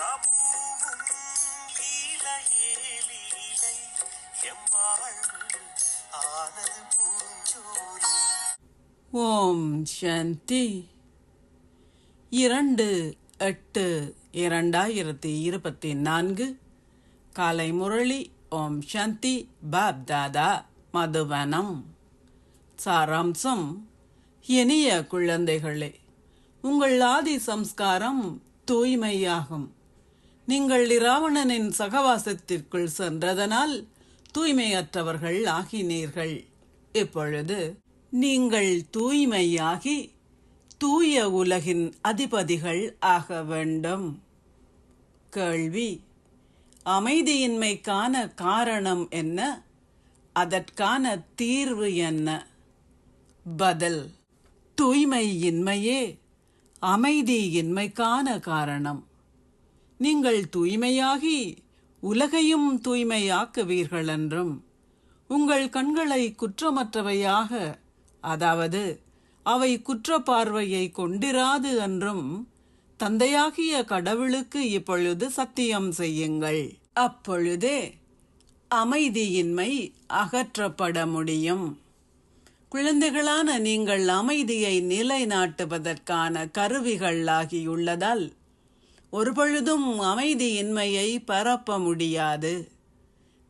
பிரபுவும் லீலையே லீலை M வாழ்வு ஆனது பூஞ்சோலை. ஓம் சாந்தி. 2/8/2024 காலை முரளி. ஓம் சாந்தி. பாப் தாதா மதுவனம். சாராம்சம்: இனிய குழந்தைகளே, உங்கள் ஆதி சம்ஸ்காரம் தூய்மையாகும். நீங்கள் இராவணனின் சகவாசத்திற்குள் சென்றதனால் தூய்மையற்றவர்கள் ஆகினீர்கள். இப்பொழுது நீங்கள் தூய்மையாகி தூய உலகின் அதிபதிகள் ஆக வேண்டும். கேள்வி: அமைதியின்மைக்கான காரணம் என்ன? அதற்கான தீர்வு என்ன? பதில்: தூய்மையின்மையே அமைதியின்மைக்கான காரணம். நீங்கள் தூய்மையாகி உலகையும் தூய்மையாக்குவீர்கள் என்றும், உங்கள் கண்களை குற்றமற்றவையாக, அதாவது அவை குற்ற பார்வையை கொண்டிராது என்றும் தந்தையாகிய கடவுளுக்கு இப்பொழுது சத்தியம் செய்யுங்கள். அப்பொழுதே அமைதியின்மை அகற்றப்பட முடியும். குழந்தைகளான நீங்கள் அமைதியை நிலைநாட்டுவதற்கான கருவிகள் ஆகியுள்ளதால் ஒருபொழுதும் அமைதியின்மையை பரப்ப முடியாது.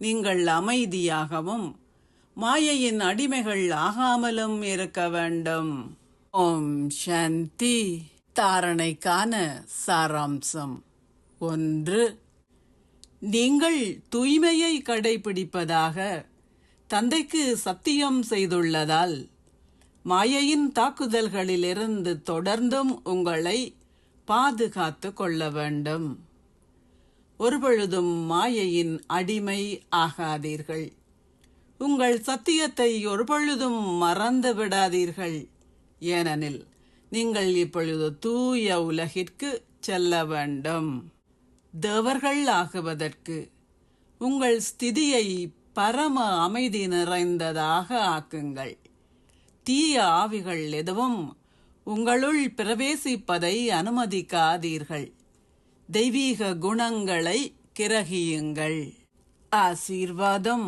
நீங்கள் அமைதியாகவும் மாயையின் அடிமைகள் ஆகாமலும் இருக்க வேண்டும். ஓம் சாந்தி. தாரணைக்கான சாராம்சம்: 1. நீங்கள் தூய்மையை கடைபிடிப்பதாக தந்தைக்கு சத்தியம் செய்துள்ளதால் மாயையின் தாக்குதல்களிலிருந்து தொடர்ந்தும் உங்களை பாதுகாத்து கொள்ள வேண்டும். ஒருபொழுதும் மாயையின் அடிமை ஆகாதீர்கள். உங்கள் சத்தியத்தை ஒருபொழுதும் மறந்து விடாதீர்கள். ஏனெனில் நீங்கள் இப்பொழுது தூய உலகிற்கு செல்ல வேண்டும். தேவர்கள் ஆகுவதற்கு உங்கள் ஸ்திதியை பரம அமைதி நிறைந்ததாக ஆக்குங்கள். தீய ஆவிகள் எதுவும் உங்களுள் பிரவேசிப்பதை அனுமதிக்காதீர்கள். தெய்வீக குணங்களை கிரகியுங்கள். ஆசீர்வாதம்: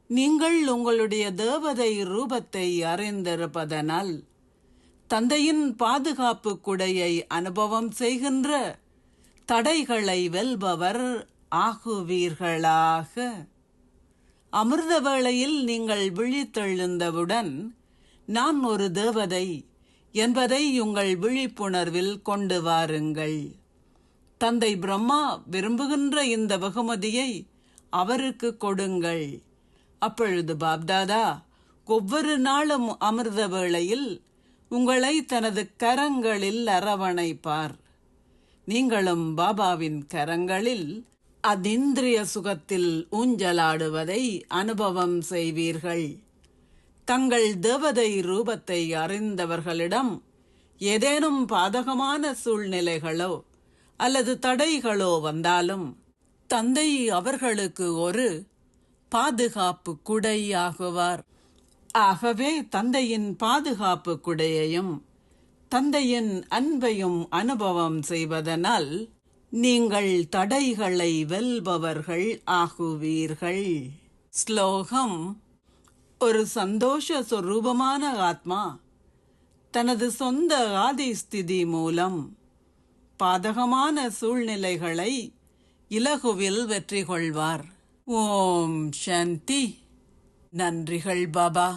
நீங்கள் உங்களுடைய தேவதை ரூபத்தை அறிந்திருப்பதனால் தந்தையின் பாதுகாப்பு குடையை அனுபவம் செய்கின்ற தடைகளை வெல்பவர் ஆகுவீர்களாக. அமிர்த வேளையில் நீங்கள் விழித்தெழுந்தவுடன் நான் ஒரு தேவதை என்பதை உங்கள் விழிப்புணர்வில் கொண்டு வாருங்கள். தந்தை பிரம்மா விரும்புகின்ற இந்த வெகுமதியை அவருக்கு கொடுங்கள். அப்பொழுது பாப்தாதா ஒவ்வொரு நாளும் அமிர்த வேளையில் உங்களை தனது கரங்களில் அரவணைப்பார். நீங்களும் பாபாவின் கரங்களில் அதீந்திரிய சுகத்தில் ஊஞ்சலாடுவதை அனுபவம் செய்வீர்கள். தங்கள் தேவதை ரூபத்தை அறிந்தவர்களிடம் ஏதேனும் பாதகமான சூழ்நிலைகளோ அல்லது தடைகளோ வந்தாலும் தந்தை அவர்களுக்கு ஒரு பாதுகாப்பு குடையாகுவார். ஆகவே தந்தையின் பாதுகாப்பு குடையையும் தந்தையின் அன்பையும் அனுபவம் செய்வதனால் நீங்கள் தடைகளை வெல்பவர்கள் ஆகுவீர்கள். ஸ்லோகம்: ஒரு சந்தோஷ சொரூபமான ஆத்மா தனது சொந்த ஆதி ஸ்திதி மூலம் பாதகமான சூழ்நிலைகளை இலகுவில் வெற்றி கொள்வார். ஓம் சாந்தி. நன்றிகள் பாபா.